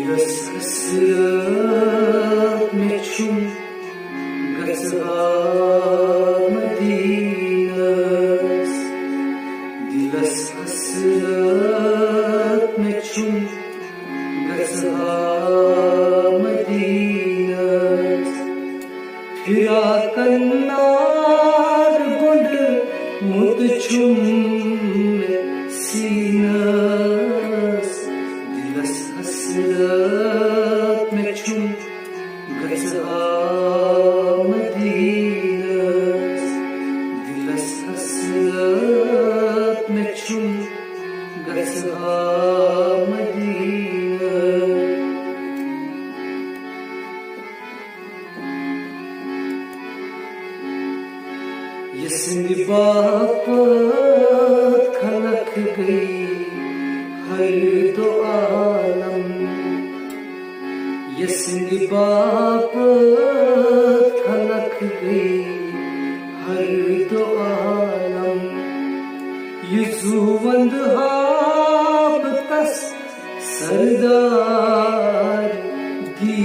Dilas hasret meçhum gazha Medinas. Dilas hasret meçhum gazha Medinas. Fira kannar gund mudchum sinas. Dilas hasret meçhum gazha Medinas. Dilas hasret meçhum gazha Medinas. यसनी बापत खलक गई हर दो आलम. यसनी बापत खलक गई हर दो आलम. युजुवंद हाबतस सरदार दी